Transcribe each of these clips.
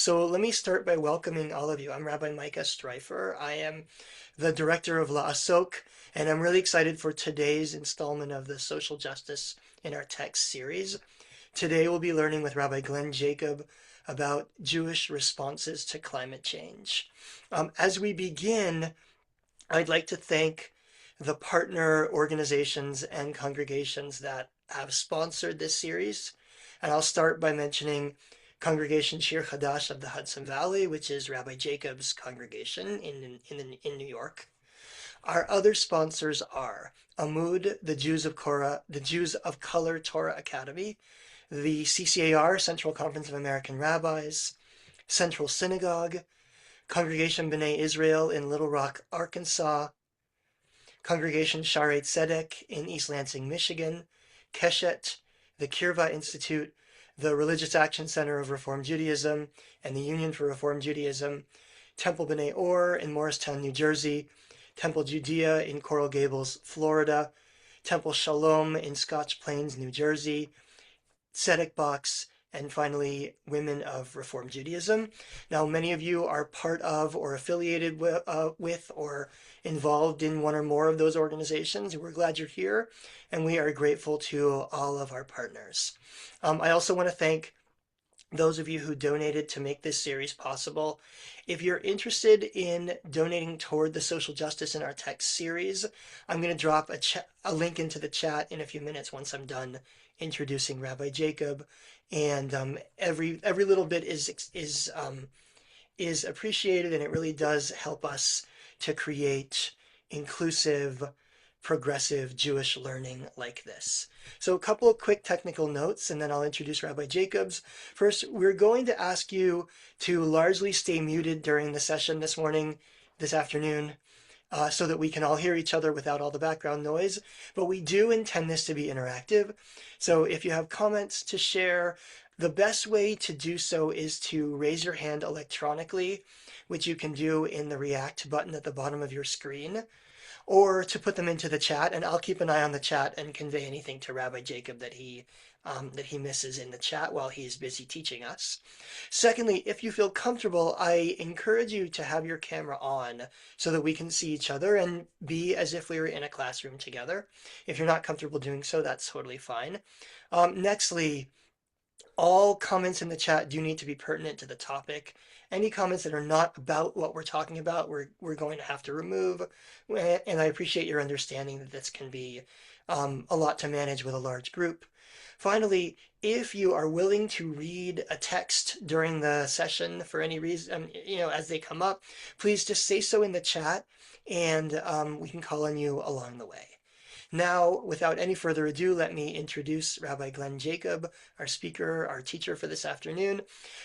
So let me start by welcoming all of you. I'm Rabbi Micah Streifer. I am the director of Laasok, and I'm really excited for today's installment of the Social Justice in Our Text series. Today we'll be learning with Rabbi Jacob about Jewish responses to climate change. As we begin, I'd like to thank the partner organizations and congregations that have sponsored this series. And I'll start by mentioning Congregation Shir Chadash of the Hudson Valley, which is Rabbi Jacob's congregation in New York. Our other sponsors are AMMUD, the Jews of Color Torah Academy, the CCAR, Central Conference of American Rabbis, Central Synagogue, Congregation B'nai Israel in Little Rock, Arkansas, Congregation Shaarey Zedek in East Lansing, Michigan, Keshet, the Kirva Institute, the Religious Action Center of Reform Judaism, and the Union for Reform Judaism, Temple B'nai Or in Morristown, New Jersey, Temple Judea in Coral Gables, Florida, Temple Shalom in Scotch Plains, New Jersey, Zedek Box, and finally, Women of Reform Judaism. Now, many of you are part of or affiliated with or involved in one or more of those organizations. We're glad you're here, and we are grateful to all of our partners. I also want to thank those of you who donated to make this series possible. If you're interested in donating toward the Social Justice in Our Text series, I'm going to drop a link into the chat in a few minutes once I'm done introducing Rabbi Jacob. And every little bit is appreciated, and it really does help us to create inclusive, progressive Jewish learning like this. So a couple of quick technical notes, and then I'll introduce Rabbi Jacobs. First, we're going to ask you to largely stay muted during the session this afternoon, so that we can all hear each other without all the background noise. But we do intend this to be interactive. So if you have comments to share, the best way to do so is to raise your hand electronically, which you can do in the React button at the bottom of your screen, or to put them into the chat, and I'll keep an eye on the chat and convey anything to Rabbi Jacob that he misses in the chat while he's busy teaching us. Secondly, if you feel comfortable, I encourage you to have your camera on so that we can see each other and be as if we were in a classroom together. If you're not comfortable doing so, that's totally fine. Nextly, all comments in the chat do need to be pertinent to the topic. Any comments that are not about what we're talking about, we're going to have to remove. And I appreciate your understanding that this can be a lot to manage with a large group. Finally, if you are willing to read a text during the session for any reason, as they come up, please just say so in the chat, and we can call on you along the way. Now, without any further ado, let me introduce Rabbi Jacob, our speaker, our teacher for this afternoon.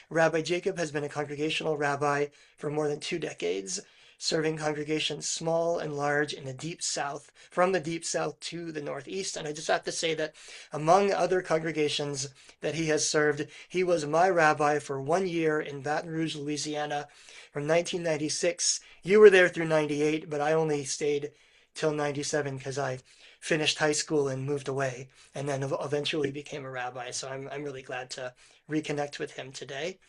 Rabbi Jacob has been a congregational rabbi for more than 2 decades, serving congregations small and large in the Deep South, from the Deep South to the Northeast. And I just have to say that among other congregations that he has served, he was my rabbi for 1 year in Baton Rouge, Louisiana, from 1996. You were there through 98, but I only stayed till 97 because I finished high school and moved away, and then eventually became a rabbi. So I'm really glad to reconnect with him today.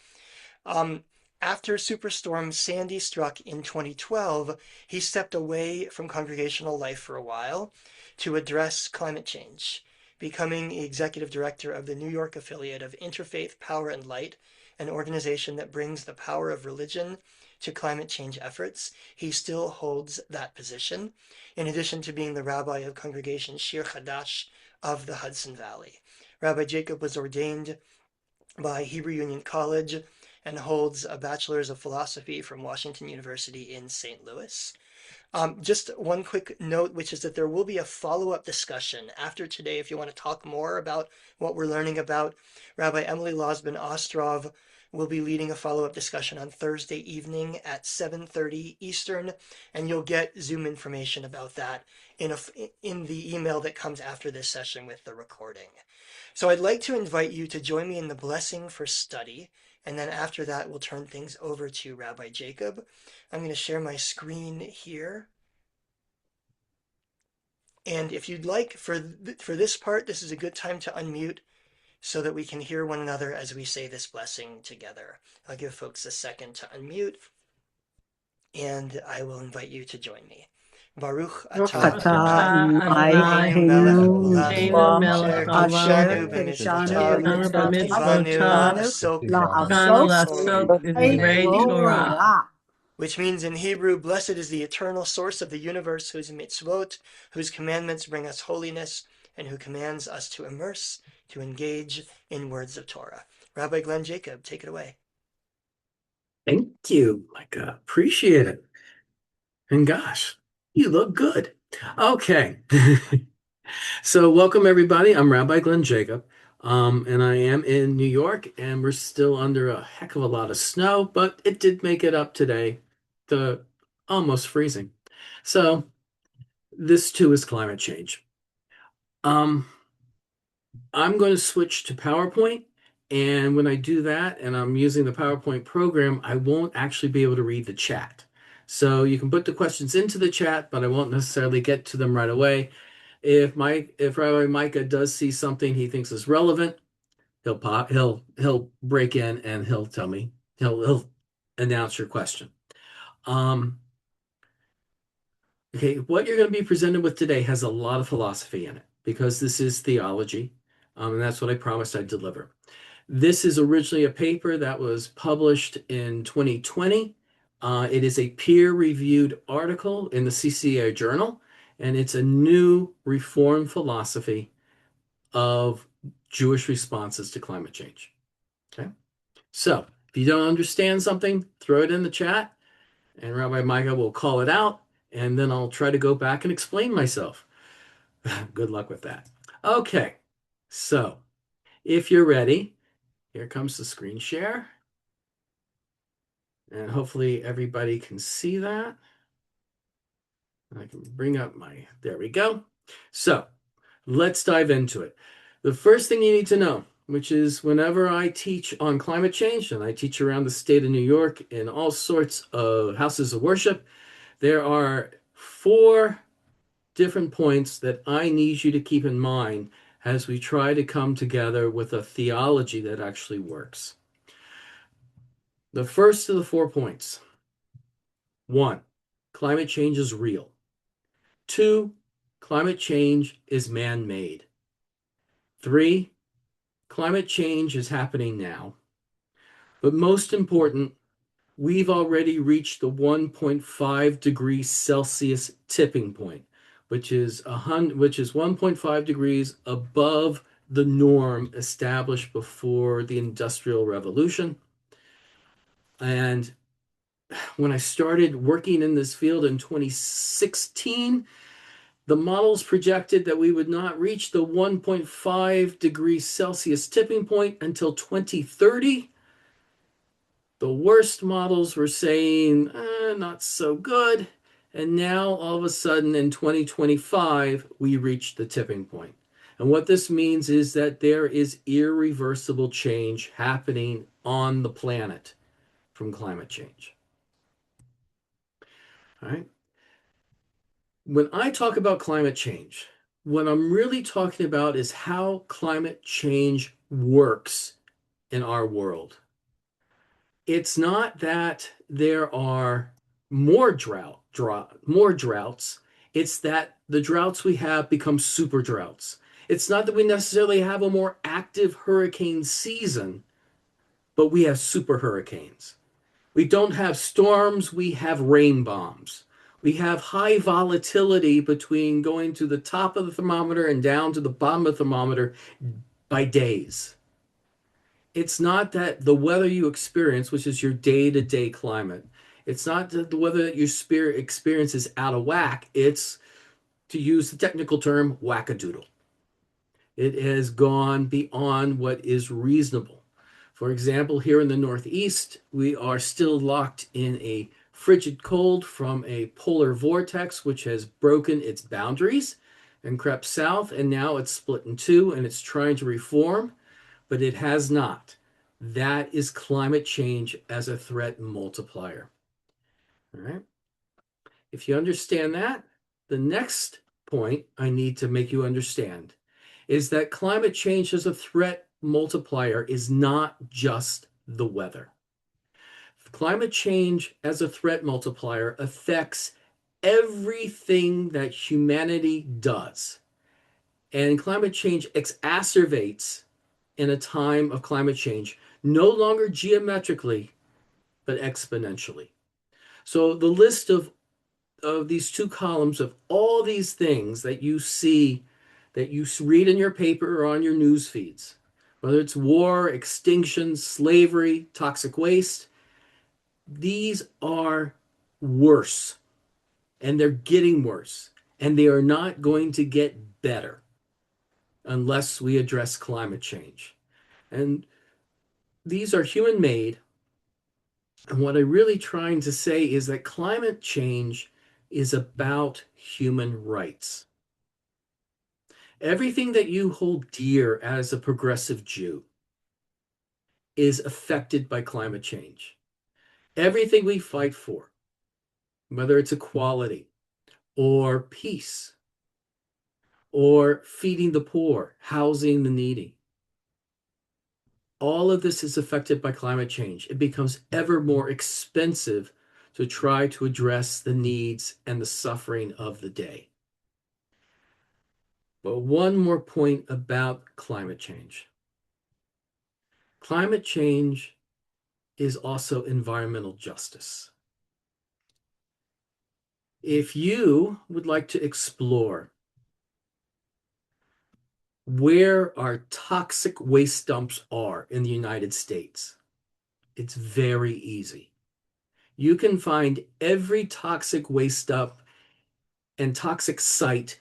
After Superstorm Sandy struck in 2012, he stepped away from congregational life for a while to address climate change, becoming the executive director of the New York affiliate of Interfaith Power and Light, an organization that brings the power of religion to climate change efforts. He still holds that position, in addition to being the rabbi of Congregation Shir Chadash of the Hudson Valley. Rabbi Jacob was ordained by Hebrew Union College and holds a bachelor's of philosophy from Washington University in St. Louis. Just one quick note, which is that there will be a follow-up discussion after today. If you want to talk more about what we're learning about, Rabbi Emily Lozbin-Ostrov will be leading a follow-up discussion on Thursday evening at 7:30 Eastern, and you'll get Zoom information about that in the email that comes after this session with the recording. So I'd like to invite you to join me in the blessing for study, and then after that we'll turn things over to Rabbi Jacob. I'm going to share my screen here. And if you'd like, for this part, this is a good time to unmute so that we can hear one another as we say this blessing together. I'll give folks a second to unmute, and I will invite you to join me. Baruch atah Adonai melech haolam, asher kidshanu b'mitzvotav, v'tzivanu la'asok b'divrei Torah. Which means in Hebrew, blessed is the eternal source of the universe, whose mitzvot, whose commandments bring us holiness, and who commands us to immerse, to engage in words of Torah. Rabbi Glenn Jacob, take it away. Thank you, Micah. Appreciate it. And gosh, you look good. Okay. So welcome, everybody. I'm Rabbi Glenn Jacob, and I am in New York, and we're still under a heck of a lot of snow, but it did make it up today to almost freezing. So this too is climate change. I'm going to switch to PowerPoint, and when I do that, and I'm using the PowerPoint program, I won't actually be able to read the chat. So you can put the questions into the chat, but I won't necessarily get to them right away. If Rabbi Micah does see something he thinks is relevant, he'll break in and he'll tell me, he'll announce your question. Okay, what you're going to be presented with today has a lot of philosophy in it because this is theology, and that's what I promised I'd deliver. This is originally a paper that was published in 2020. It is a peer-reviewed article in the CCAR journal, and it's a new reform philosophy of Jewish responses to climate change. Okay, so if you don't understand something, throw it in the chat, and Rabbi Micah will call it out, and then I'll try to go back and explain myself. Good luck with that. Okay, so if you're ready, here comes the screen share. And hopefully everybody can see that. I can bring up there we go. So let's dive into it. The first thing you need to know, which is whenever I teach on climate change, and I teach around the state of New York in all sorts of houses of worship, there are 4 different points that I need you to keep in mind as we try to come together with a theology that actually works. The first of the 4 points. 1, climate change is real. 2, climate change is man-made. 3, climate change is happening now. But most important, we've already reached the 1.5 degrees Celsius tipping point, which is 1.5 degrees above the norm established before the Industrial Revolution. And when I started working in this field in 2016, the models projected that we would not reach the 1.5 degrees Celsius tipping point until 2030. The worst models were saying, not so good. And now, all of a sudden, in 2025, we reached the tipping point. And what this means is that there is irreversible change happening on the planet from climate change. All right. When I talk about climate change, what I'm really talking about is how climate change works in our world. It's not that there are more droughts. It's that the droughts we have become super droughts. It's not that we necessarily have a more active hurricane season, but we have super hurricanes. We don't have storms, we have rain bombs. We have high volatility between going to the top of the thermometer and down to the bottom of the thermometer by days. It's not that the weather you experience, which is your day-to-day climate, it's not that the weather that you experience is out of whack. It's, to use the technical term, wackadoodle. It has gone beyond what is reasonable. For example, here in the Northeast, we are still locked in a frigid cold from a polar vortex, which has broken its boundaries and crept south, and now it's split in 2, and it's trying to reform, but it has not. That is climate change as a threat multiplier. All right. If you understand that, the next point I need to make you understand is that climate change is a threat multiplier is not just the weather. Climate change as a threat multiplier affects everything that humanity does. And climate change exacerbates in a time of climate change, no longer geometrically, but exponentially. So the list of these two columns of all these things that you see, that you read in your paper or on your news feeds, whether it's war, extinction, slavery, toxic waste, these are worse, and they're getting worse, and they are not going to get better unless we address climate change. And these are human made. And what I'm really trying to say is that climate change is about human rights. Everything that you hold dear as a progressive Jew is affected by climate change. Everything we fight for, whether it's equality or peace or feeding the poor, housing the needy, all of this is affected by climate change. It becomes ever more expensive to try to address the needs and the suffering of the day. But one more point about climate change. Climate change is also environmental justice. If you would like to explore where our toxic waste dumps are in the United States, it's very easy. You can find every toxic waste dump and toxic site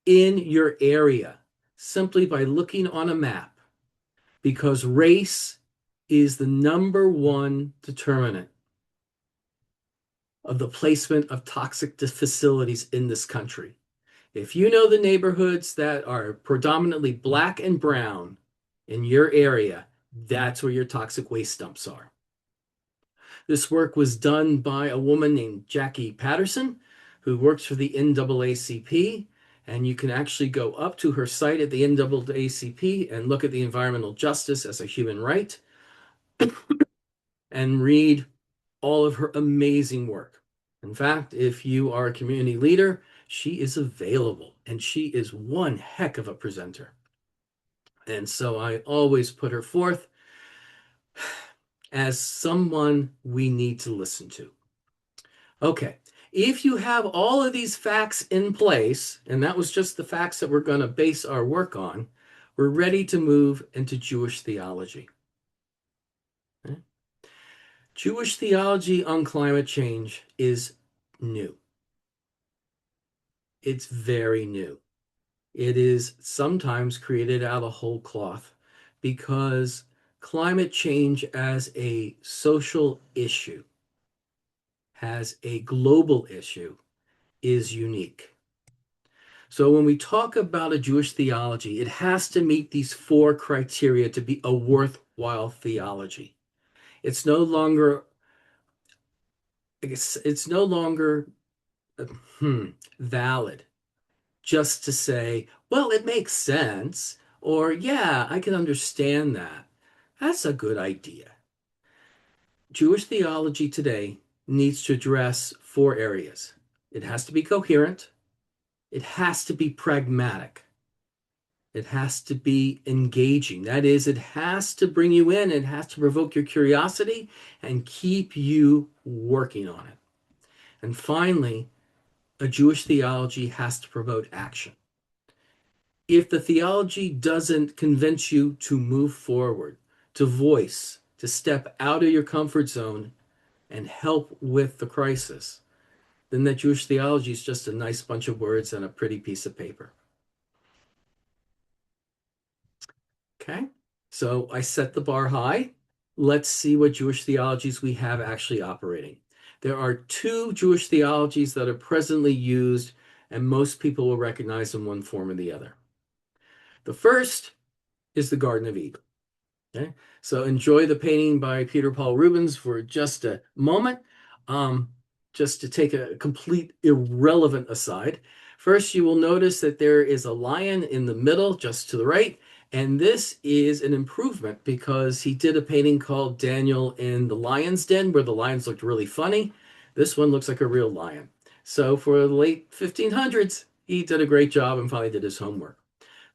in your area simply by looking on a map, because race is the number one determinant of the placement of toxic facilities in this country. If you know the neighborhoods that are predominantly black and brown in your area, that's where your toxic waste dumps are. This work was done by a woman named Jackie Patterson, who works for the NAACP, and you can actually go up to her site at the NAACP and look at the environmental justice as a human right and read all of her amazing work. In fact, if you are a community leader, she is available, and she is one heck of a presenter. And so I always put her forth as someone we need to listen to. Okay, if you have all of these facts in place, and that was just the facts that we're going to base our work on, we're ready to move into Jewish theology. Okay? Jewish theology on climate change is new. It's very new. It is sometimes created out of whole cloth because climate change as a social issue, as a global issue, is unique. So when we talk about a Jewish theology, it has to meet these four criteria to be a worthwhile theology. It's no longer valid just to say, well, it makes sense, or yeah, I can understand that. That's a good idea. Jewish theology today needs to address four areas. It has to be coherent. It has to be pragmatic. It has to be engaging. That is, it has to bring you in. It has to provoke your curiosity and keep you working on it. And finally, a Jewish theology has to promote action. If the theology doesn't convince you to move forward, to voice, to step out of your comfort zone and help with the crisis, then that Jewish theology is just a nice bunch of words on a pretty piece of paper. Okay, so I set the bar high. Let's see what Jewish theologies we have actually operating. There are two Jewish theologies that are presently used, and most people will recognize in one form or the other. The first is the Garden of Eden. Okay, so enjoy the painting by Peter Paul Rubens for just a moment. Just to take a complete irrelevant aside. First, you will notice that there is a lion in the middle, just to the right, And this is an improvement because he did a painting called Daniel in the Lion's Den, where the lions looked really funny. This one looks like a real lion. So for the late 1500s, he did a great job and finally did his homework.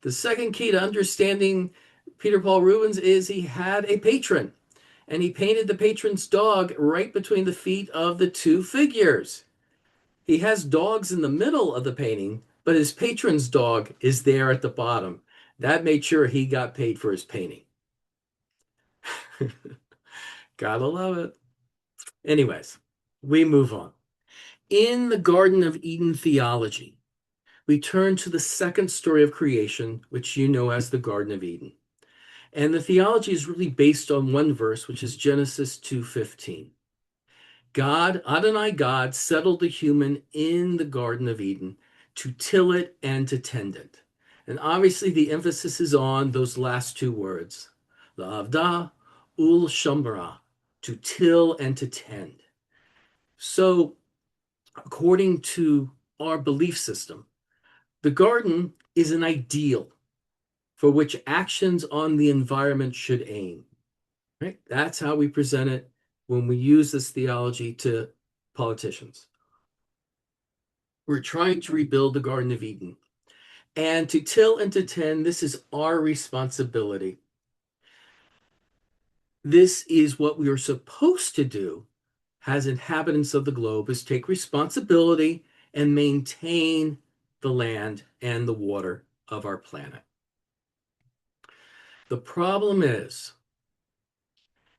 The second key to understanding Peter Paul Rubens is he had a patron, and he painted the patron's dog right between the feet of the two figures. He has dogs in the middle of the painting, but his patron's dog is there at the bottom. That made sure he got paid for his painting. Gotta love it. Anyways, we move on. In the Garden of Eden theology, we turn to the second story of creation, which you know as the Garden of Eden. And the theology is really based on one verse, which is Genesis 2:15. God, Adonai God, settled the human in the Garden of Eden to till it and to tend it. And obviously the emphasis is on those last two words, la'avda ul shamra, to till and to tend. So according to our belief system, the garden is an ideal for which actions on the environment should aim. Right? That's how we present it when we use this theology to politicians. We're trying to rebuild the Garden of Eden. And to till and to tend, this is our responsibility. This is what we are supposed to do as inhabitants of the globe, is take responsibility and maintain the land and the water of our planet. The problem is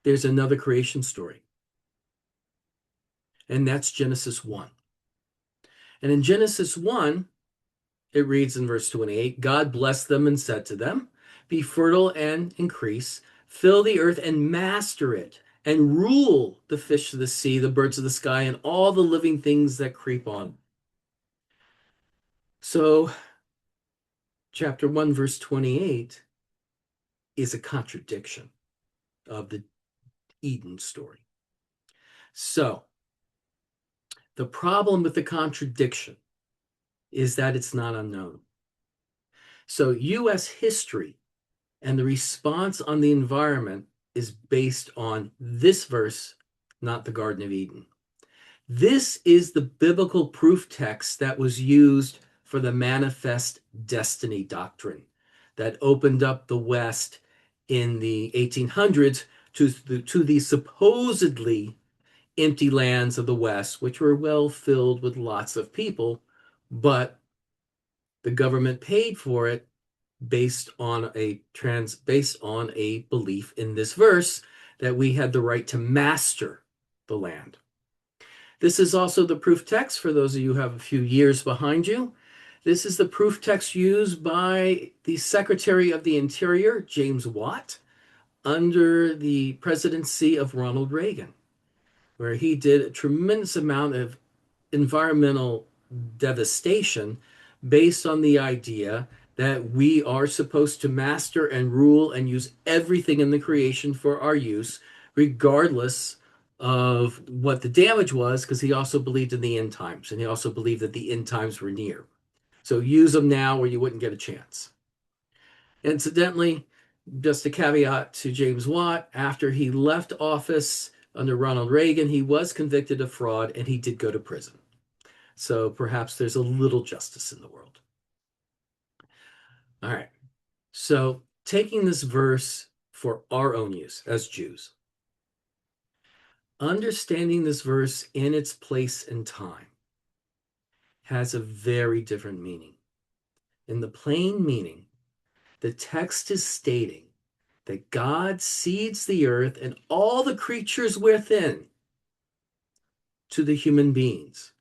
there's another creation story, and that's Genesis 1. And in Genesis 1, it reads in verse 28, God blessed them and said to them, be fertile and increase, fill the earth and master it, and rule the fish of the sea, the birds of the sky, and all the living things that creep on. So, chapter 1, verse 28 is a contradiction of the Eden story. So, the problem with the contradiction is that it's not unknown. So, U.S. history and the response on the environment is based on this verse, not the Garden of Eden. This is the biblical proof text that was used for the manifest destiny doctrine that opened up the West in the 1800s to the supposedly empty lands of the West, which were well filled with lots of people, but the government paid for it based on a belief in this verse that we had the right to master the land. This is also the proof text for those of you who have a few years behind you. This is the proof text used by the Secretary of the Interior, James Watt, under the presidency of Ronald Reagan, where he did a tremendous amount of environmental devastation based on the idea that we are supposed to master and rule and use everything in the creation for our use, regardless of what the damage was, because he also believed in the end times, and he also believed that the end times were near. So use them now or you wouldn't get a chance. Incidentally, just a caveat to James Watt, after he left office under Ronald Reagan, he was convicted of fraud and he did go to prison. So perhaps there's a little justice in the world. All right. So taking this verse for our own use as Jews, understanding this verse in its place and time has a very different meaning. In the plain meaning, the text is stating that God seeds the earth and all the creatures within to the human beings.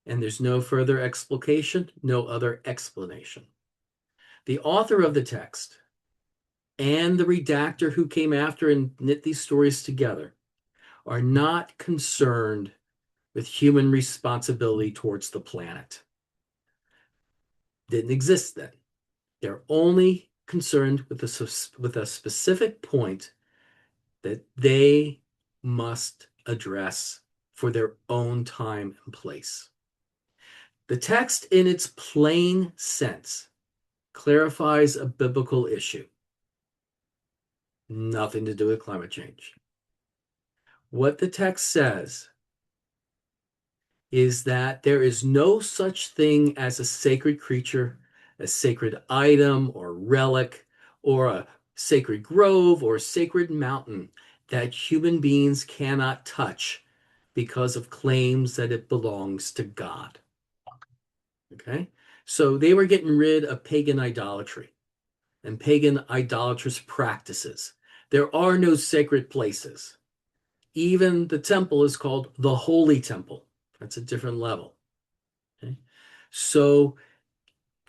And there's no further explication, no other explanation. The author of the text and the redactor who came after and knit these stories together are not concerned with human responsibility towards the planet. Didn't exist then. They're only concerned with a specific point that they must address for their own time and place. The text in its plain sense clarifies a biblical issue. Nothing to do with climate change. What the text says is that there is no such thing as a sacred creature, a sacred item or relic, or a sacred grove or sacred mountain that human beings cannot touch because of claims that it belongs to God. Okay? So they were getting rid of pagan idolatry and pagan idolatrous practices. There are no sacred places. Even the temple is called the Holy Temple. That's a different level. Okay? So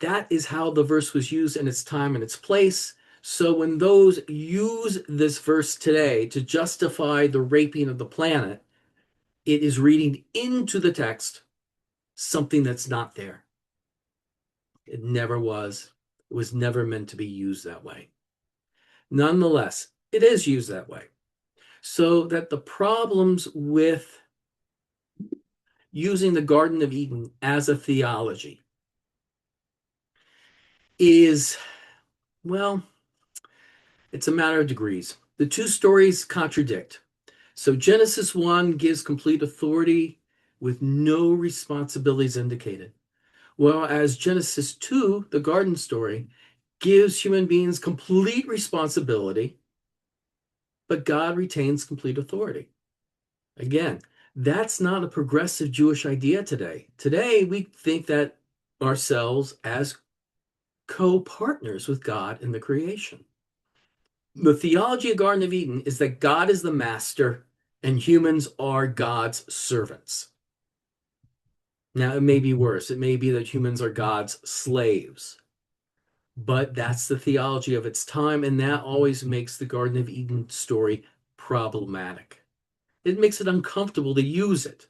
that is how the verse was used in its time and its place. So when those use this verse today to justify the raping of the planet, it is reading into the text something that's not there. It never was. It was never meant to be used that way. Nonetheless, it is used that way. So that the problems with using the Garden of Eden as a theology is, well, it's a matter of degrees. The two stories contradict. So Genesis 1 gives complete authority with no responsibilities indicated, whereas Genesis 2, the garden story, gives human beings complete responsibility, but God retains complete authority. Again, that's not a progressive Jewish idea today. Today, we think that ourselves as co-partners with God in the creation. The theology of Garden of Eden is that God is the master and humans are God's servants. Now, it may be worse. It may be that humans are God's slaves. But that's the theology of its time, and that always makes the Garden of Eden story problematic. It makes it uncomfortable to use it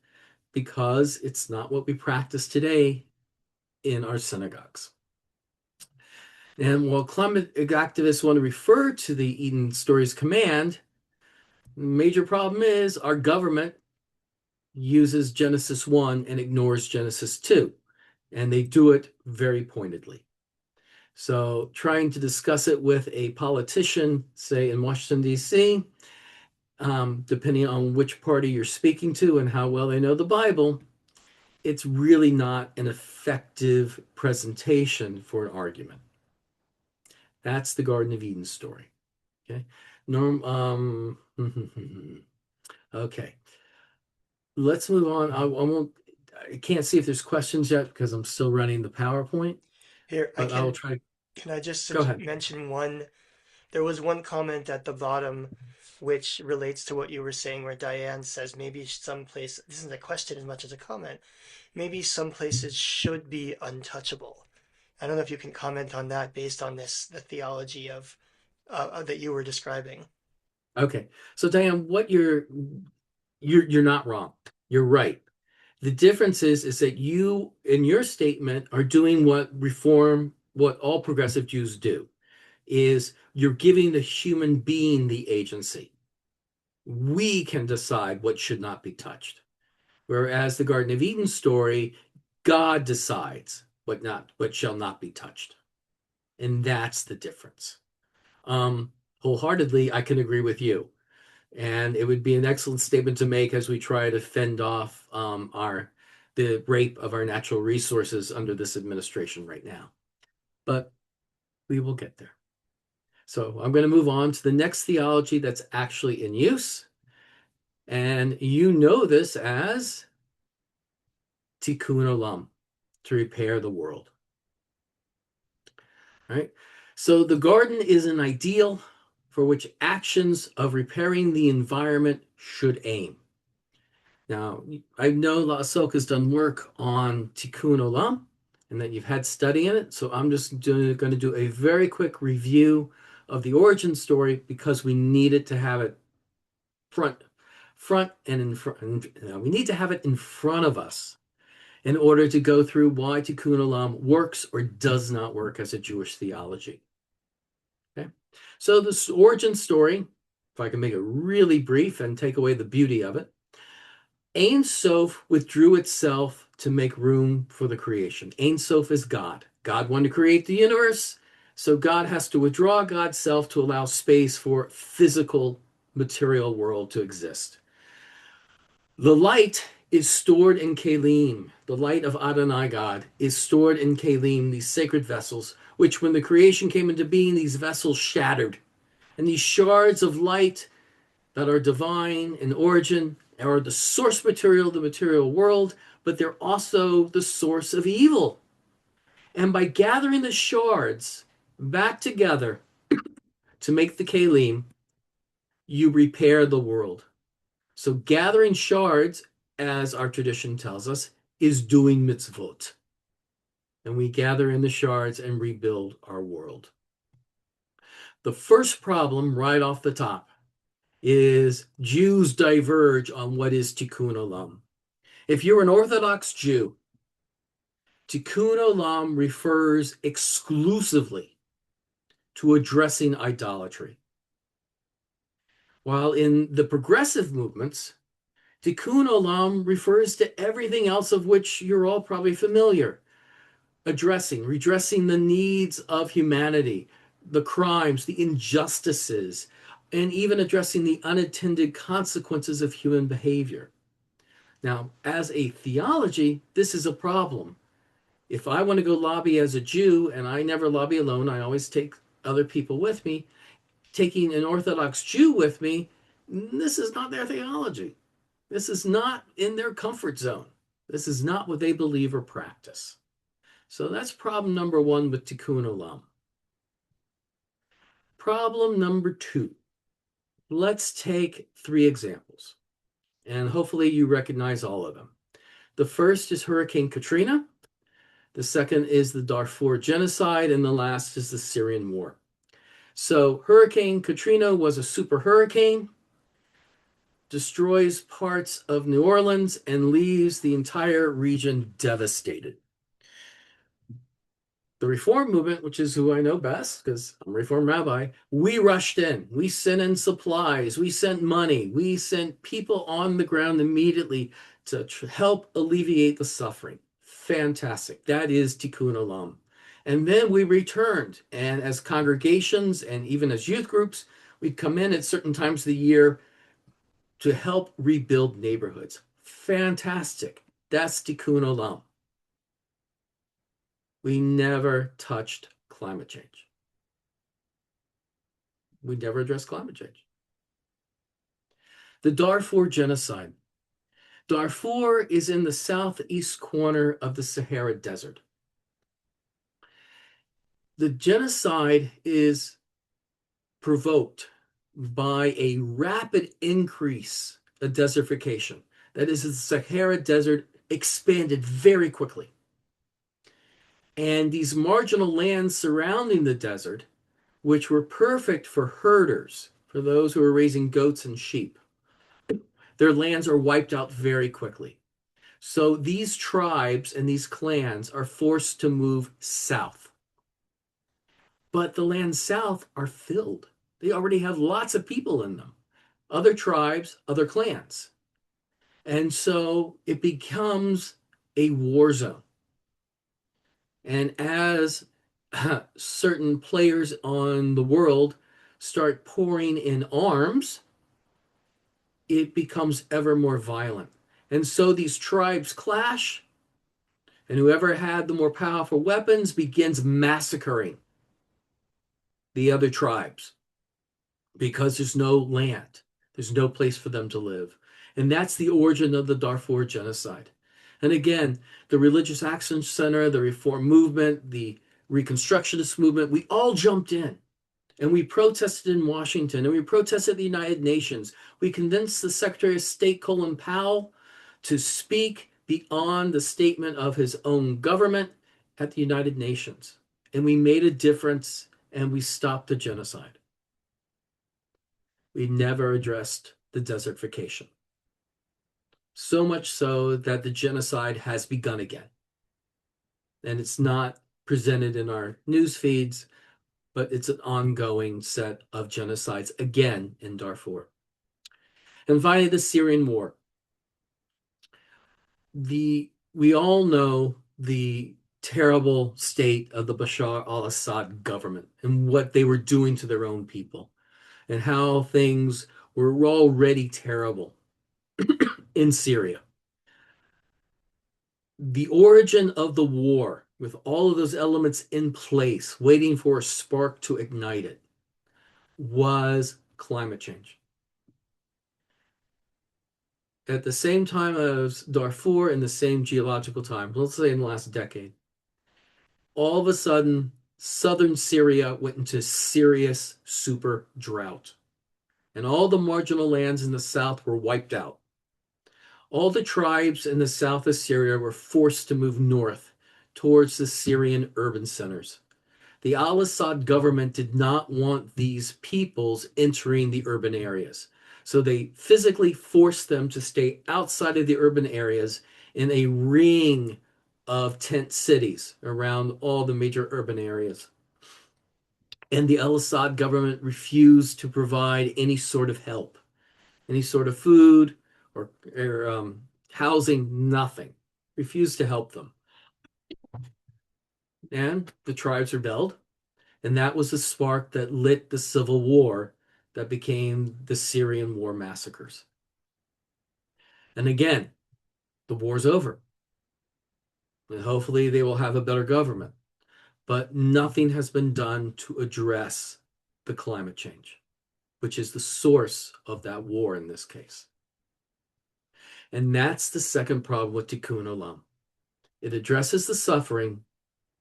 because it's not what we practice today in our synagogues. And while climate activists want to refer to the Eden story's command, the major problem is our government uses Genesis 1 and ignores Genesis 2, and they do it very pointedly. So trying to discuss it with a politician, say in Washington, D.C., depending on which party you're speaking to and how well they know the Bible, it's really not an effective presentation for an argument. That's the Garden of Eden story. Okay. Okay. Let's move on. I can't see if there's questions yet because I'm still running the PowerPoint, Here, but I will try. can I just Go ahead. mention one? There was one comment at the bottom which relates to what you were saying, where Diane says maybe some place, this isn't a question as much as a comment, maybe some places should be untouchable. I don't know if you can comment on that based on the theology of that you were describing. Okay. So Diane, what you're not wrong. You're right. The difference is that you, in your statement, are doing what all progressive Jews do, is you're giving the human being the agency. We can decide what should not be touched. Whereas the Garden of Eden story, God decides what shall not be touched. And that's the difference. Wholeheartedly, I can agree with you. And it would be an excellent statement to make as we try to fend off the rape of our natural resources under this administration right now. But we will get there. So I'm going to move on to the next theology that's actually in use. And you know this as tikkun olam, to repair the world. Right? So the garden is an ideal for which actions of repairing the environment should aim. Now, I know Laasok has done work on tikkun olam and that you've had study in it. So I'm just going to do a very quick review of the origin story because we needed to have it front and in front. We need to have it in front of us in order to go through why tikkun olam works or does not work as a Jewish theology. Okay, so this origin story, if I can make it really brief and take away the beauty of it, Ein Sof withdrew itself to make room for the creation. Ein Sof is God. God wanted to create the universe, So God has to withdraw God's self to allow space for physical material world to exist. The light is stored in Kalim. The light of Adonai God is stored in Kalim, these sacred vessels, which when the creation came into being, these vessels shattered. And these shards of light that are divine in origin are the source material of the material world, but they're also the source of evil. And by gathering the shards back together to make the Kalim, you repair the world. So gathering shards, as our tradition tells us, is doing mitzvot. And we gather in the shards and rebuild our world. The first problem right off the top is Jews diverge on what is tikkun olam. If you're an Orthodox Jew, tikkun olam refers exclusively to addressing idolatry. While in the progressive movements, tikkun olam refers to everything else of which you're all probably familiar. Redressing the needs of humanity, the crimes, the injustices, and even addressing the unintended consequences of human behavior. Now, as a theology, this is a problem. If I want to go lobby as a Jew, and I never lobby alone, I always take other people with me, taking an Orthodox Jew with me, this is not their theology. This is not in their comfort zone. This is not what they believe or practice. So that's problem number one with tikkun olam. Problem number two. Let's take 3 examples, and hopefully you recognize all of them. The first is Hurricane Katrina. The second is the Darfur genocide, and the last is the Syrian war. So Hurricane Katrina was a super hurricane, destroys parts of New Orleans, and leaves the entire region devastated. The Reform movement, which is who I know best because I'm a Reform rabbi, we rushed in. We sent in supplies. We sent money. We sent people on the ground immediately to help alleviate the suffering. Fantastic. That is tikkun olam. And then we returned. And as congregations and even as youth groups, we'd come in at certain times of the year to help rebuild neighborhoods. Fantastic. That's tikkun olam. We never touched climate change. We never addressed climate change. The Darfur genocide. Darfur is in the southeast corner of the Sahara Desert. The genocide is provoked by a rapid increase of desertification. That is, the Sahara Desert expanded very quickly. And these marginal lands surrounding the desert, which were perfect for herders, for those who are raising goats and sheep, their lands are wiped out very quickly. So these tribes and these clans are forced to move south. But the lands south are filled. They already have lots of people in them. Other tribes, other clans. And so it becomes a war zone. And as certain players on the world start pouring in arms, it becomes ever more violent. And so these tribes clash, and whoever had the more powerful weapons begins massacring the other tribes because there's no land, there's no place for them to live. And that's the origin of the Darfur genocide. And again, the Religious Action Center, the Reform movement, the Reconstructionist movement, we all jumped in. And we protested in Washington, and we protested at the United Nations. We convinced the Secretary of State, Colin Powell, to speak beyond the statement of his own government at the United Nations. And we made a difference, and we stopped the genocide. We never addressed the desertification. So much so that the genocide has begun again. And it's not presented in our news feeds, but it's an ongoing set of genocides again in Darfur. And finally, the Syrian war. We all know the terrible state of the Bashar al-Assad government and what they were doing to their own people and how things were already terrible in Syria. The origin of the war, with all of those elements in place, waiting for a spark to ignite it, was climate change. At the same time as Darfur, in the same geological time, let's say in the last decade, all of a sudden, southern Syria went into serious super drought, and all the marginal lands in the south were wiped out. All the tribes in the south of Syria were forced to move north towards the Syrian urban centers. The al-Assad government did not want these peoples entering the urban areas. So they physically forced them to stay outside of the urban areas in a ring of tent cities around all the major urban areas. And the al-Assad government refused to provide any sort of help, any sort of food or housing, nothing. Refused to help them. And the tribes rebelled. And that was the spark that lit the civil war that became the Syrian war massacres. And again, the war's over. And hopefully they will have a better government. But nothing has been done to address the climate change, which is the source of that war in this case. And that's the second problem with Tikkun Olam. It addresses the suffering,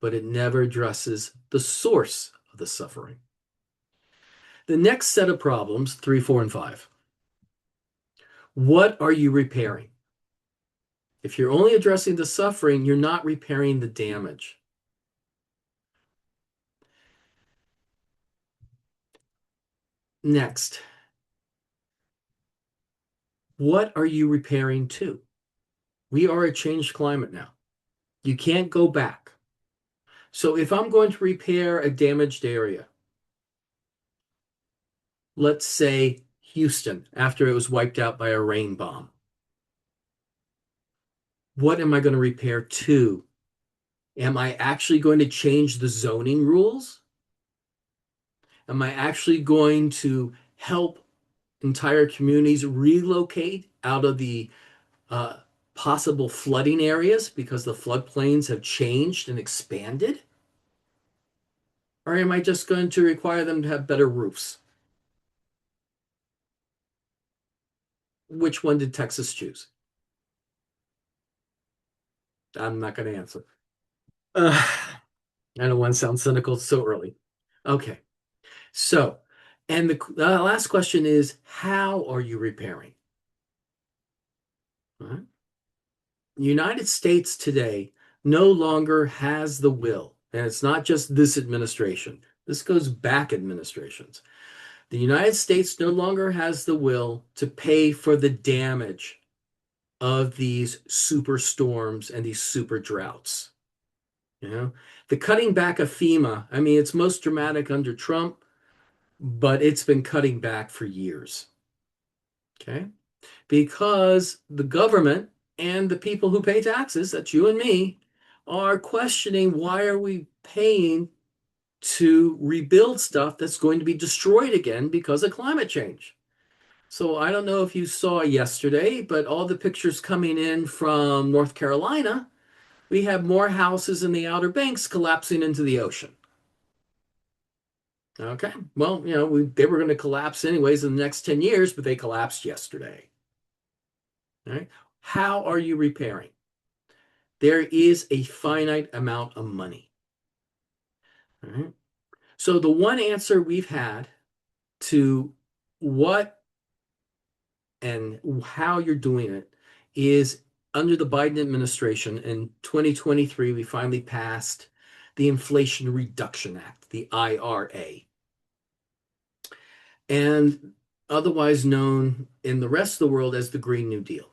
but it never addresses the source of the suffering. The next set of problems, 3, 4, and 5. What are you repairing? If you're only addressing the suffering, you're not repairing the damage. Next, what are you repairing to? We are a changed climate now. You can't go back. So if I'm going to repair a damaged area, let's say Houston, after it was wiped out by a rain bomb, what am I going to repair to? Am I actually going to change the zoning rules? Am I actually going to help entire communities relocate out of the possible flooding areas because the floodplains have changed and expanded? Or am I just going to require them to have better roofs? Which one did Texas choose? I'm not going to answer. I don't want to sound cynical so early. Okay. So, and the last question is, how are you repairing? All right. The United States today no longer has the will, and it's not just this administration. This goes back administrations. The United States no longer has the will to pay for the damage of these super storms and these super droughts. You know, the cutting back of FEMA, I mean, it's most dramatic under Trump, but it's been cutting back for years. Okay? Because the government and the people who pay taxes, that's you and me, are questioning why are we paying to rebuild stuff that's going to be destroyed again because of climate change. So I don't know if you saw yesterday, but all the pictures coming in from North Carolina, we have more houses in the Outer Banks collapsing into the ocean. Okay, well, they were going to collapse anyways in the next 10 years, but they collapsed yesterday. All right, how are you repairing? There is a finite amount of money. All right, so the one answer we've had to what and how you're doing it is under the Biden administration in 2023, we finally passed the Inflation Reduction Act, the IRA, and otherwise known in the rest of the world as the Green New Deal,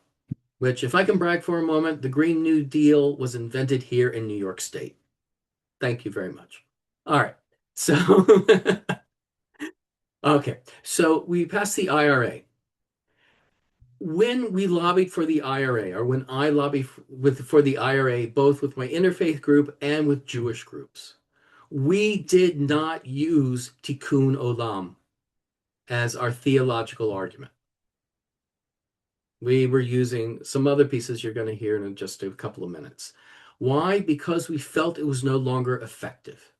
which, if I can brag for a moment, the Green New Deal was invented here in New York State. Thank you very much. All right. So, okay. So we passed the IRA. when we lobbied for the IRA, or when I lobbied for the IRA, both with my interfaith group and with Jewish groups, we did not use tikkun olam as our theological argument. We were using some other pieces you're going to hear in just a couple of minutes. Why? Because we felt it was no longer effective.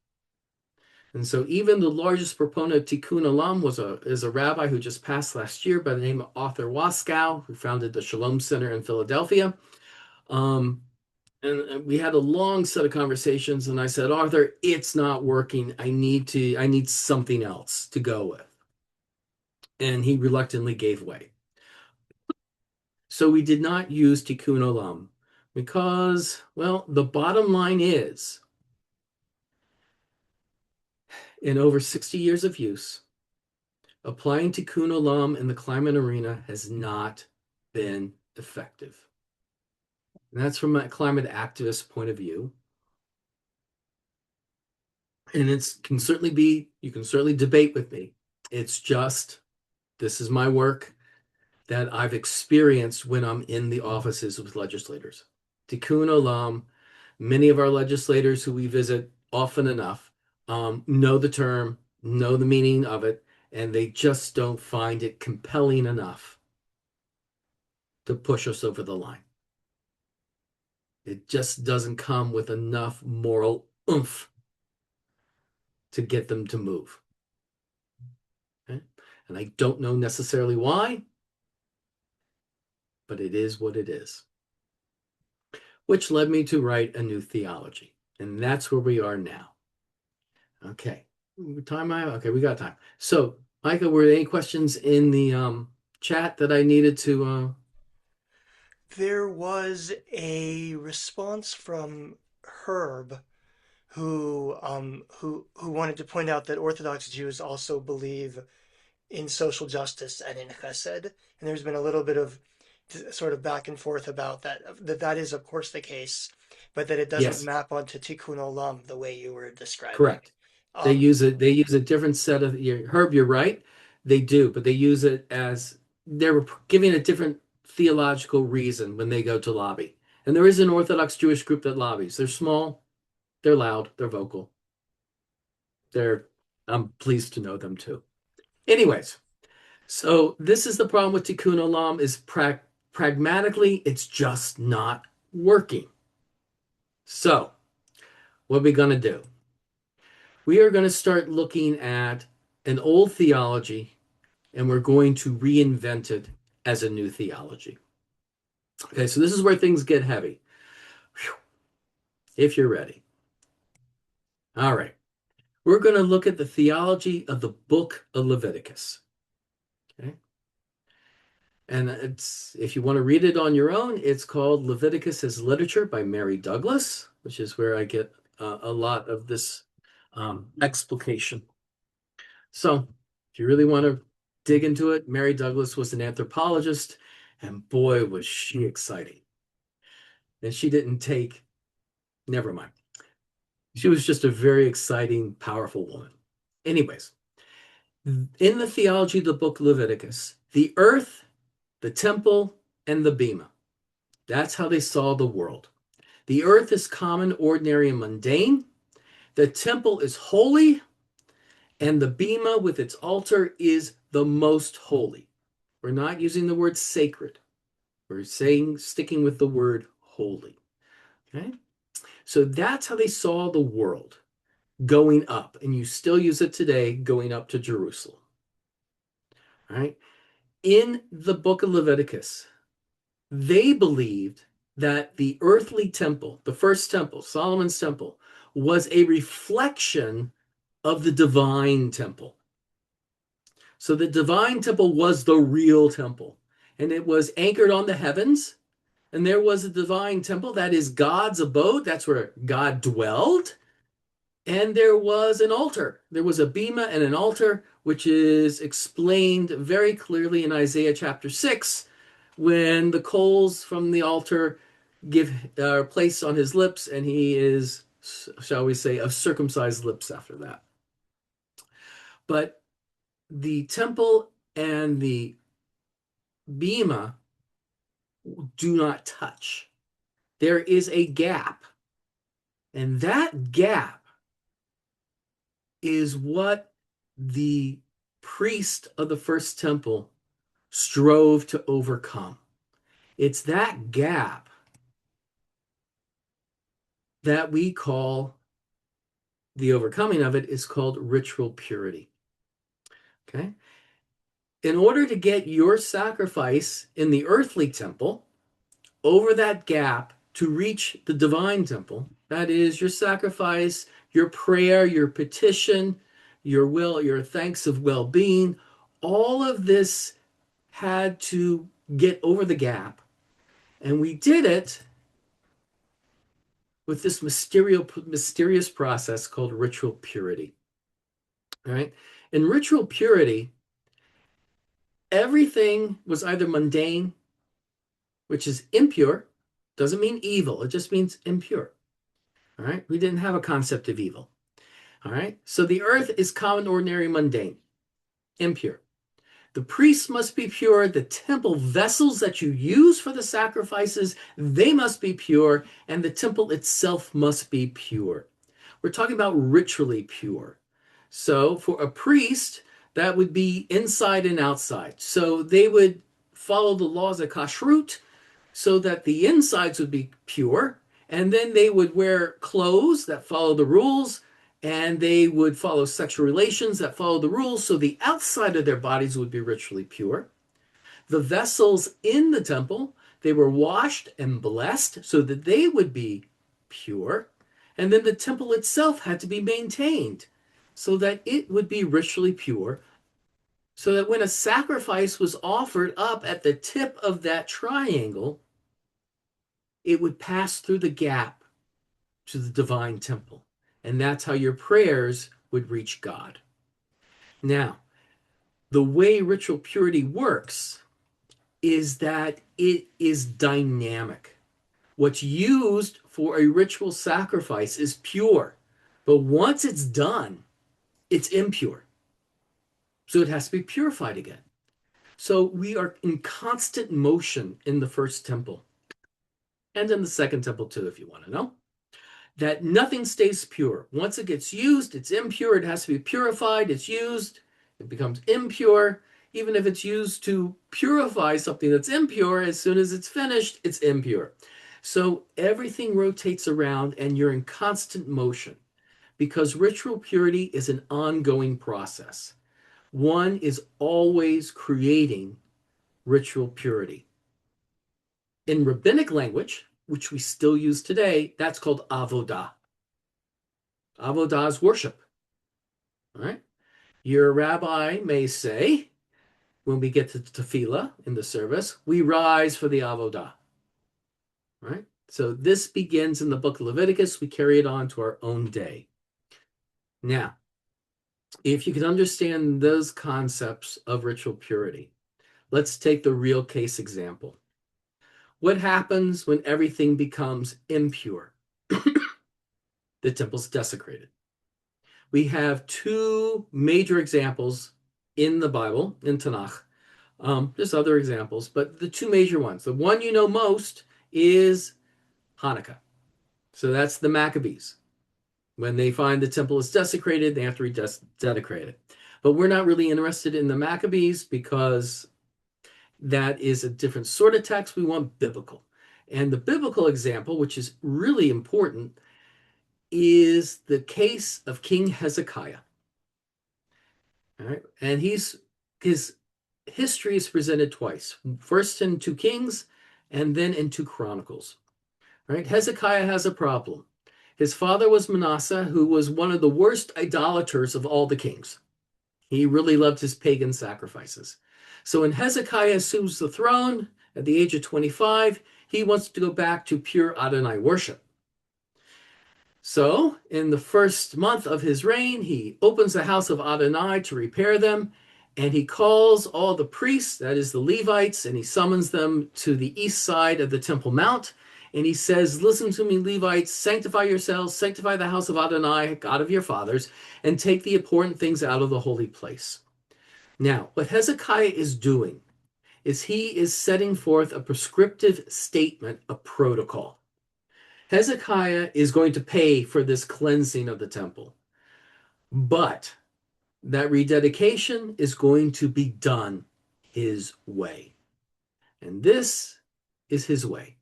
And so even the largest proponent of tikkun olam is a rabbi who just passed last year by the name of Arthur Waskow, who founded the Shalom Center in Philadelphia. And we had a long set of conversations, and I said, Arthur, it's not working. I need something else to go with. And he reluctantly gave way. So we did not use tikkun olam because, well, the bottom line is, in over 60 years of use, applying tikkun olam in the climate arena has not been effective. And that's from a climate activist point of view. And you can certainly debate with me. It's just, this is my work that I've experienced when I'm in the offices with legislators. Tikkun olam, many of our legislators who we visit often enough know the term, know the meaning of it, and they just don't find it compelling enough to push us over the line. It just doesn't come with enough moral oomph to get them to move. Okay? And I don't know necessarily why, but it is what it is. Which led me to write a new theology. And that's where we are now. Okay. Okay, we got time. So, Micah, were there any questions in the chat that I needed to There was a response from Herb who wanted to point out that Orthodox Jews also believe in social justice and in Chesed, and there's been a little bit of sort of back and forth about that is of course the case, but that it doesn't Yes, map onto Tikkun Olam the way you were describing. correct. They Um, use a different set of Herb, you're right. They do, but they use it as they're giving a different theological reason when they go to lobby. And there is an Orthodox Jewish group that lobbies. They're small, they're loud, they're vocal. I'm pleased to know them too. Anyways, so this is the problem with Tikkun Olam is pragmatically, it's just not working. So what are we going to do? We are going to start looking at an old theology and we're going to reinvent it as a new theology. Okay, so this is where things get heavy. Whew. If you're ready. All right. We're going to look at the theology of the book of Leviticus. Okay. And if you want to read it on your own, it's called Leviticus as Literature by Mary Douglas, which is where I get a lot of this explication. So if you really want to dig into it, Mary Douglas was an anthropologist, and boy, was she exciting. And she didn't take, never mind. She was just a very exciting, powerful woman. Anyways, in the theology of the book Leviticus, the earth, the temple, and the bema, that's how they saw the world. The earth is common, ordinary, and mundane. The temple is holy, and the bema with its altar is the most holy. We're not using the word sacred. We're sticking with the word holy. Okay? So that's how they saw the world going up. And you still use it today, going up to Jerusalem. All right? In the book of Leviticus, they believed that the earthly temple, the first temple, Solomon's temple, was a reflection of the divine temple. So the divine temple was the real temple, and it was anchored on the heavens. And there was a divine temple that is God's abode. That's where God dwelled. And there was an altar. There was a bema and an altar, which is explained very clearly in Isaiah chapter 6, when the coals from the altar are placed on his lips, and he is, shall we say, of circumcised lips after that. But the temple and the bema do not touch. There is a gap. And that gap is what the priest of the first temple strove to overcome. It's that gap that we call, the overcoming of it is called ritual purity. Okay? In order to get your sacrifice in the earthly temple over that gap to reach the divine temple, that is your sacrifice, your prayer, your petition, your will, your thanks of well-being, all of this had to get over the gap. And we did it with this mysterious process called ritual purity. All right? In ritual purity, everything was either mundane, which is impure, doesn't mean evil, it just means impure. All right? We didn't have a concept of evil. All right? So the earth is common, ordinary, mundane, impure. The priests must be pure. The temple vessels that you use for the sacrifices, they must be pure, and the temple itself must be pure. We're talking about ritually pure. So for a priest, that would be inside and outside. So they would follow the laws of kashrut so that the insides would be pure, and then they would wear clothes that follow the rules, and they would follow sexual relations that follow the rules, so the outside of their bodies would be ritually pure. The vessels in the temple, they were washed and blessed so that they would be pure. And then the temple itself had to be maintained so that it would be ritually pure, so that when a sacrifice was offered up at the tip of that triangle, it would pass through the gap to the divine temple. And that's how your prayers would reach God. Now, the way ritual purity works is that it is dynamic. What's used for a ritual sacrifice is pure, but once it's done, it's impure. So it has to be purified again. So we are in constant motion in the first temple, and in the second temple too, if you want to know, that nothing stays pure. Once it gets used, it's impure. It has to be purified. It's used, it becomes impure. Even if it's used to purify something that's impure, as soon as it's finished, it's impure. So everything rotates around and you're in constant motion because ritual purity is an ongoing process. One is always creating ritual purity. In rabbinic language, which we still use today, that's called avodah. Avodah is worship. All right? Your rabbi may say, when we get to tefillah in the service, we rise for the avodah. All right? So this begins in the book of Leviticus. We carry it on to our own day. Now, if you can understand those concepts of ritual purity, let's take the real case example. What happens when everything becomes impure? The temple's desecrated. We have two major examples in the Bible, in Tanakh. There's other examples, but the two major ones. The one you know most is Hanukkah. So that's the Maccabees. When they find the temple is desecrated, they have to rededicate it. But we're not really interested in the Maccabees because that is a different sort of text. We want biblical. And the biblical example, which is really important, is the case of King Hezekiah. All right? And his history is presented twice, first in 2 Kings and then in 2 Chronicles. All right? Hezekiah has a problem. His father was Manasseh, who was one of the worst idolaters of all the kings. He really loved his pagan sacrifices. So when Hezekiah assumes the throne at the age of 25, he wants to go back to pure Adonai worship. So in the first month of his reign, he opens the house of Adonai to repair them, and he calls all the priests, that is the Levites, and he summons them to the east side of the Temple Mount, and he says, listen to me, Levites, sanctify yourselves, sanctify the house of Adonai, God of your fathers, and take the important things out of the holy place. Now, what Hezekiah is doing is he is setting forth a prescriptive statement of protocol. Hezekiah is going to pay for this cleansing of the temple, but that rededication is going to be done his way. And this is his way.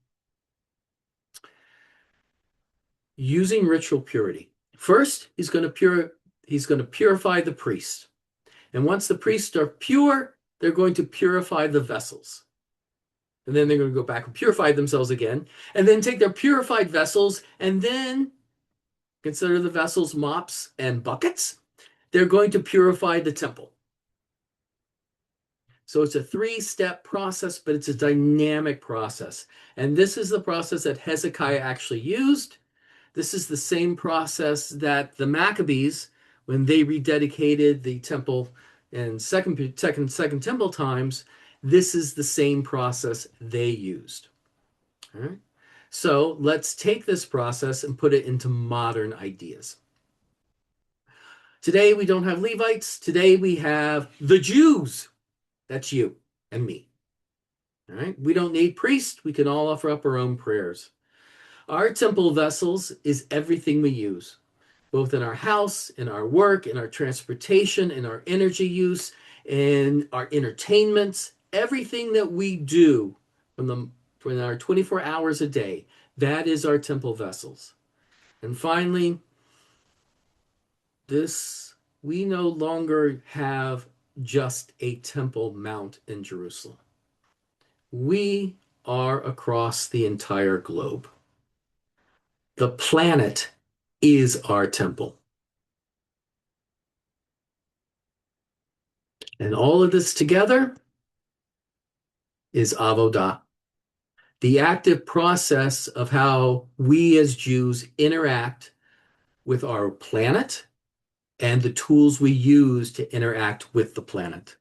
Using ritual purity. First, he's going to purify the priest. And once the priests are pure, they're going to purify the vessels. And then they're going to go back and purify themselves again, and then take their purified vessels and then consider the vessels mops and buckets. They're going to purify the temple. So it's a three-step process, but it's a dynamic process. And this is the process that Hezekiah actually used. This is the same process that the Maccabees, when they rededicated the temple in second temple times, this is the same process they used. All right. So let's take this process and put it into modern ideas. Today we don't have Levites. Today we have the Jews. That's you and me. All right. We don't need priests. We can all offer up our own prayers. Our temple vessels is everything we use, both in our house, in our work, in our transportation, in our energy use, in our entertainments, everything that we do from our 24 hours a day, that is our temple vessels. And finally, we no longer have just a temple mount in Jerusalem. We are across the entire globe. The planet is our temple. And all of this together is avodah, the active process of how we as Jews interact with our planet and the tools we use to interact with the planet.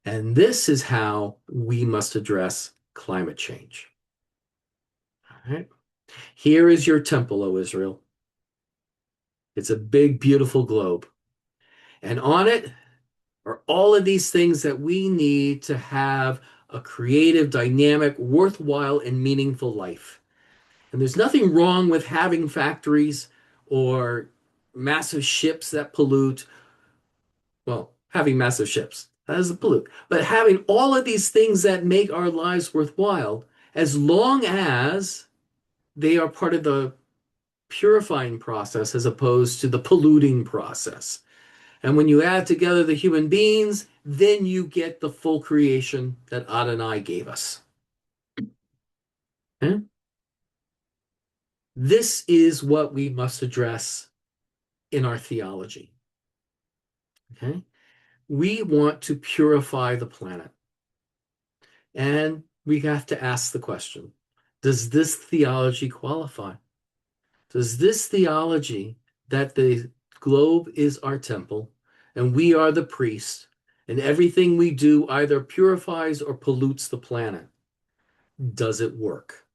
And this is how we must address climate change. All right. Here is your temple, O Israel. It's a big, beautiful globe. And on it are all of these things that we need to have a creative, dynamic, worthwhile, and meaningful life. And there's nothing wrong with having factories or massive ships that pollute. Well, having massive ships, that doesn't pollute. But having all of these things that make our lives worthwhile, as long as they are part of the purifying process as opposed to the polluting process. And when you add together the human beings, then you get the full creation that Adonai gave us. Okay? This is what we must address in our theology. Okay? We want to purify the planet. And we have to ask the question, does this theology qualify? Does this theology that the globe is our temple and we are the priests and everything we do either purifies or pollutes the planet, does it work?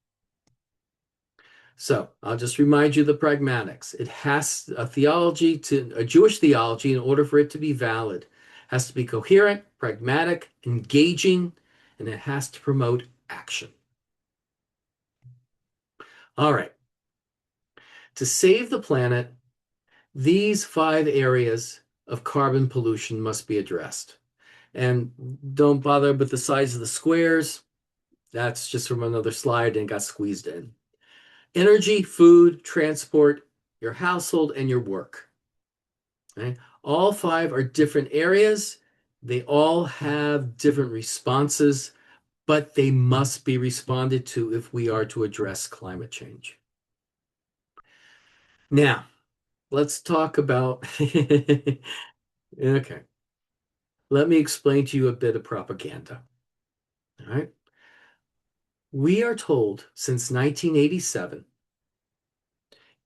So I'll just remind you the pragmatics. It has a Jewish theology, in order for it to be valid, has to be coherent, pragmatic, engaging, and it has to promote action. All right. To save the planet, these 5 areas of carbon pollution must be addressed. And don't bother with the size of the squares. That's just from another slide and got squeezed in. Energy, food, transport, your household, and your work. Okay? All 5 are different areas. They all have different responses, but they must be responded to if we are to address climate change. Now, let's talk about, okay. Let me explain to you a bit of propaganda. All right. We are told since 1987,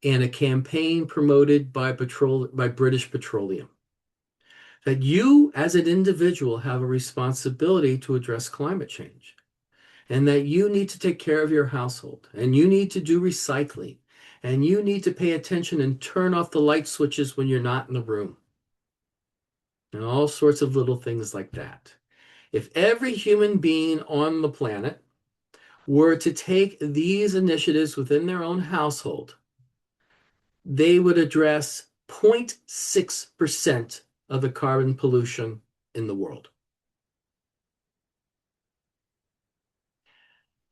in a campaign promoted by British Petroleum, that you as an individual have a responsibility to address climate change, and that you need to take care of your household, and you need to do recycling, and you need to pay attention and turn off the light switches when you're not in the room, and all sorts of little things like that. If every human being on the planet were to take these initiatives within their own household, they would address 0.6% of the carbon pollution in the world.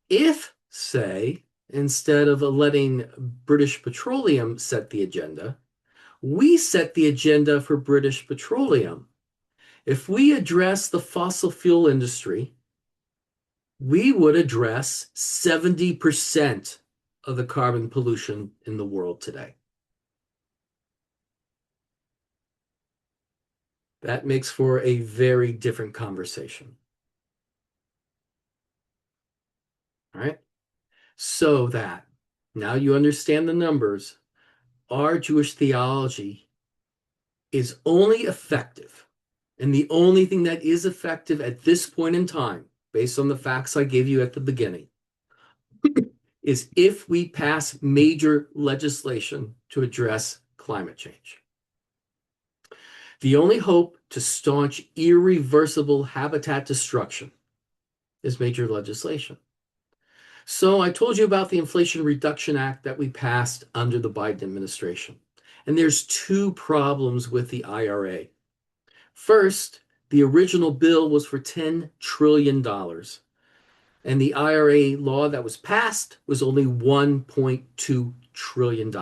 If, say, instead of letting British Petroleum set the agenda, we set the agenda for British Petroleum. If we address the fossil fuel industry, we would address 70% of the carbon pollution in the world today. That makes for a very different conversation. All right? So that now you understand the numbers, our Jewish theology is only effective, and the only thing that is effective at this point in time, based on the facts I gave you at the beginning, is if we pass major legislation to address climate change. The only hope to staunch irreversible habitat destruction is major legislation. So I told you about the Inflation Reduction Act that we passed under the Biden administration. And there's two problems with the IRA. First, the original bill was for $10 trillion. And the IRA law that was passed was only $1.2 trillion.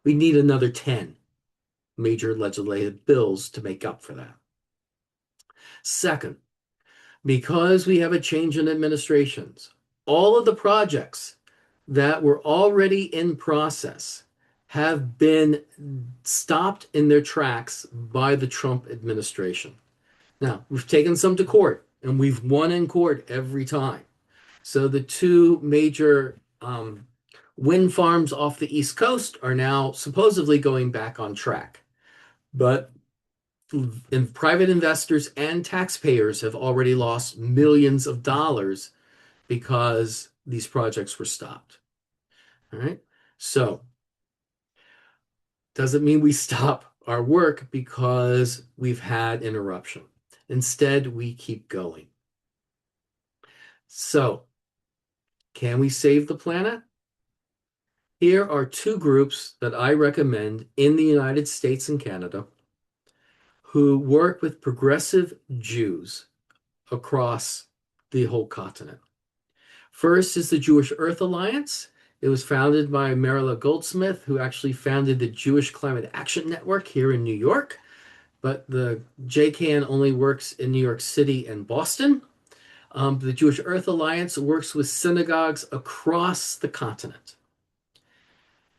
We need another 10 major legislative bills to make up for that. Second, because we have a change in administrations, all of the projects that were already in process have been stopped in their tracks by the Trump administration. Now, we've taken some to court, and we've won in court every time. So the two major wind farms off the East Coast are now supposedly going back on track. But private investors and taxpayers have already lost millions of dollars because these projects were stopped. All right. So doesn't mean we stop our work because we've had interruption. Instead, we keep going. So can we save the planet? Here are two groups that I recommend in the United States and Canada who work with progressive Jews across the whole continent. First is the Jewish Earth Alliance. It was founded by Marilla Goldsmith, who actually founded the Jewish Climate Action Network here in New York. But the JCAN only works in New York City and Boston. The Jewish Earth Alliance works with synagogues across the continent.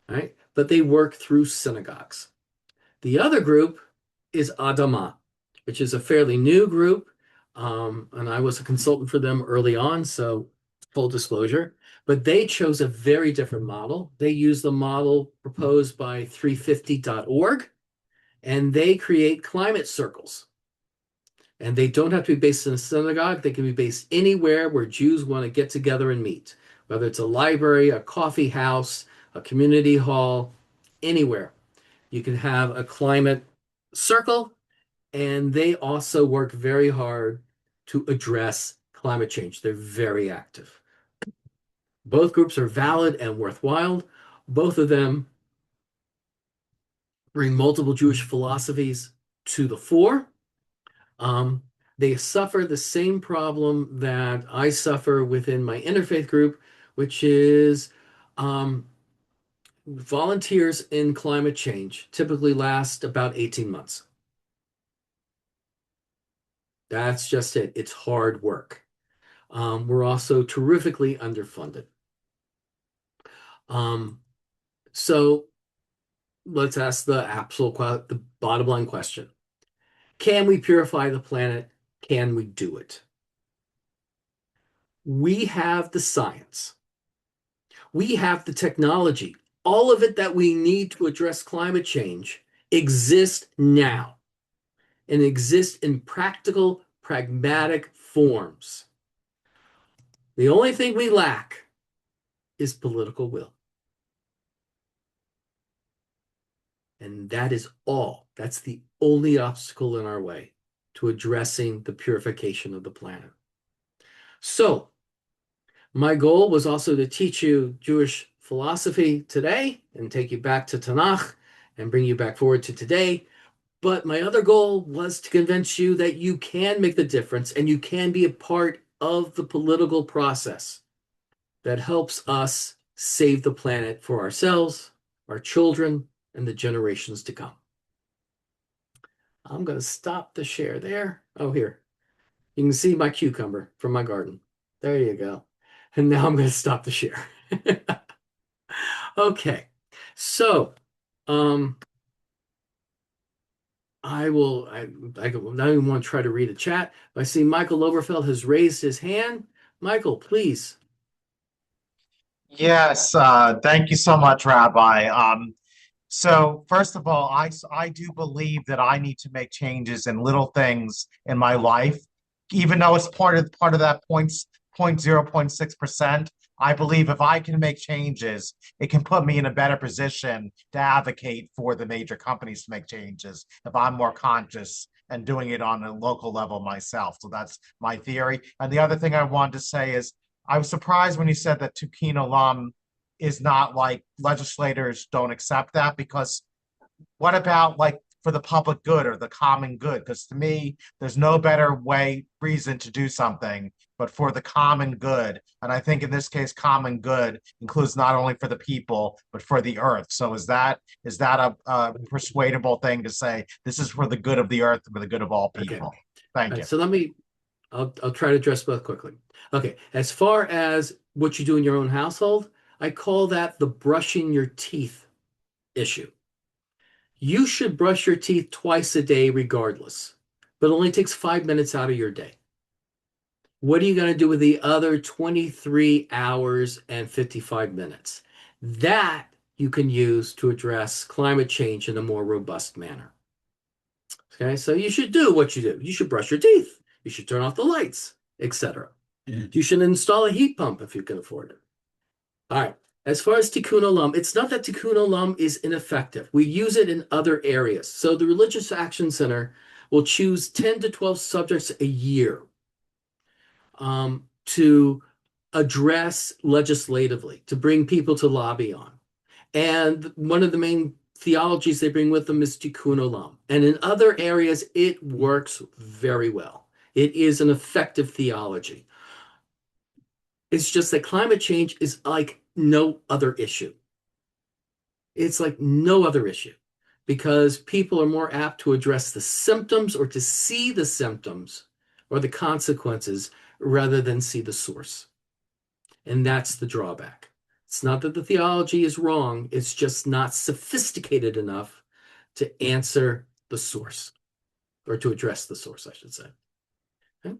Right? But they work through synagogues. The other group is Adamah, which is a fairly new group. And I was a consultant for them early on, so full disclosure. But they chose a very different model. They use the model proposed by 350.org, and they create climate circles. And they don't have to be based in a synagogue. They can be based anywhere where Jews want to get together and meet, whether it's a library, a coffee house, a community hall, anywhere. You can have a climate circle, and they also work very hard to address climate change. They're very active. Both groups are valid and worthwhile. Both of them bring multiple Jewish philosophies to the fore. They suffer the same problem that I suffer within my interfaith group, which is volunteers in climate change typically last about 18 months. That's just it. It's hard work. We're also terrifically underfunded. So let's ask the bottom line question. Can we purify the planet? Can we do it? We have the science. We have the technology. All of it that we need to address climate change exists now and exists in practical, pragmatic forms. The only thing we lack is political will. And that is all. That's the only obstacle in our way. to addressing the purification of the planet. So my goal was also to teach you Jewish philosophy today and take you back to Tanakh and bring you back forward to today. But my other goal was to convince you that you can make the difference and you can be a part of the political process that helps us save the planet for ourselves, our children, and the generations to come. I'm going to stop the share there. Oh, here. You can see my cucumber from my garden. There you go. And now I'm going to stop the share. Okay. So, I don't even want to try to read a chat. I see Michael Loberfeld has raised his hand. Michael, please. Yes, thank you so much, Rabbi. So first of all, I do believe that I need to make changes in little things in my life, even though it's part of that 0.6%. I believe if I can make changes, it can put me in a better position to advocate for the major companies to make changes if I'm more conscious and doing it on a local level myself. So that's my theory. And the other thing I wanted to say is I was surprised when you said that Tikkun Olam is not like legislators don't accept that, because what about like for the public good or the common good? Because to me, there's no better reason to do something but for the common good. And I think in this case, common good includes not only for the people but for the earth. So is that a persuadable thing to say this is for the good of the earth and for the good of all people? Okay. Thank you. So I'll try to address both quickly. Okay. As far as what you do in your own household, I call that the brushing your teeth issue. You should brush your teeth twice a day regardless, but it only takes 5 minutes out of your day. What are you going to do with the other 23 hours and 55 minutes? That you can use to address climate change in a more robust manner. Okay, so you should do what you do. You should brush your teeth. You should turn off the lights, etc. You should install a heat pump if you can afford it. All right. As far as Tikkun Olam, it's not that Tikkun Olam is ineffective. We use it in other areas. So the Religious Action Center will choose 10 to 12 subjects a year to address legislatively, to bring people to lobby on. And one of the main theologies they bring with them is Tikkun Olam. And in other areas, it works very well. It is an effective theology. It's just that climate change is like no other issue. It's like no other issue because people are more apt to address the symptoms or to see the symptoms or the consequences rather than see the source. And that's the drawback. It's not that the theology is wrong. It's just not sophisticated enough to answer the source or to address the source, I should say. Okay.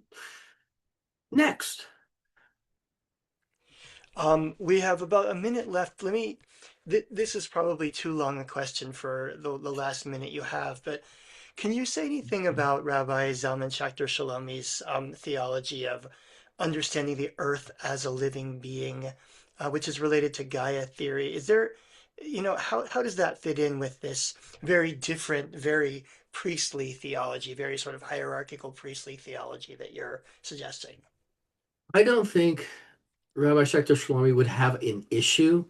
Next. We have about a minute left. This is probably too long a question for the last minute you have, but can you say anything about Rabbi Zalman Schachter Shalomi's theology of understanding the earth as a living being, which is related to Gaia theory? Is there, how does that fit in with this very different, very priestly theology, very sort of hierarchical priestly theology that you're suggesting? I don't think Rabbi Schachter Shalomi would have an issue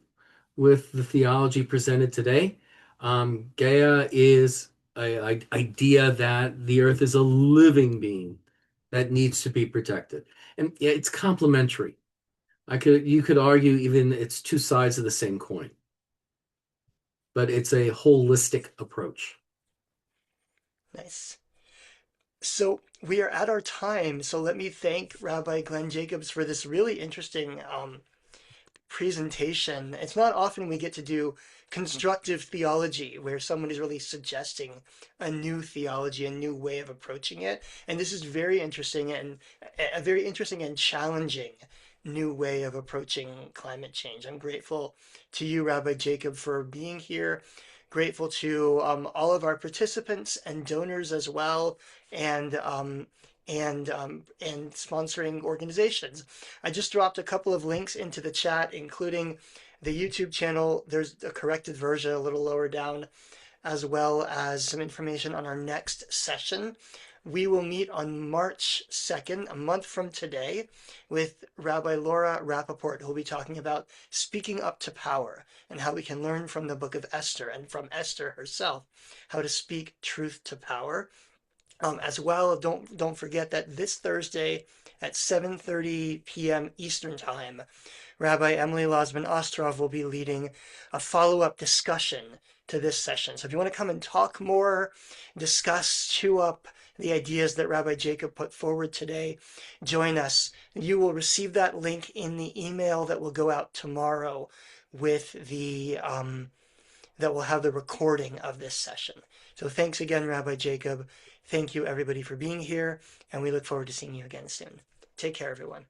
with the theology presented today. Gaia is an idea that the earth is a living being that needs to be protected. And yeah, it's complementary. You could argue even it's two sides of the same coin, but it's a holistic approach. Nice. So we are at our time. So let me thank Rabbi Glenn Jacobs for this really interesting presentation. It's not often we get to do constructive theology where someone is really suggesting a new theology, a new way of approaching it. And this is very interesting and a very interesting and challenging new way of approaching climate change. I'm grateful to you, Rabbi Jacob, for being here. Grateful to all of our participants and donors as well, and and sponsoring organizations. I just dropped a couple of links into the chat, including the YouTube channel. There's a corrected version a little lower down, as well as some information on our next session. We will meet on March 2nd, a month from today, with Rabbi Laura Rappaport, who will be talking about speaking up to power and how we can learn from the book of Esther and from Esther herself how to speak truth to power. As well, don't forget that this Thursday at 7:30 p.m. Eastern Time, Rabbi Emily Lozman Ostrov will be leading a follow-up discussion to this session. So if you want to come and talk more, discuss, chew up the ideas that Rabbi Jacob put forward today, join us. You will receive that link in the email that will go out tomorrow with the that will have the recording of this session. So thanks again, Rabbi Jacob. Thank you, everybody, for being here, and we look forward to seeing you again soon. Take care, everyone.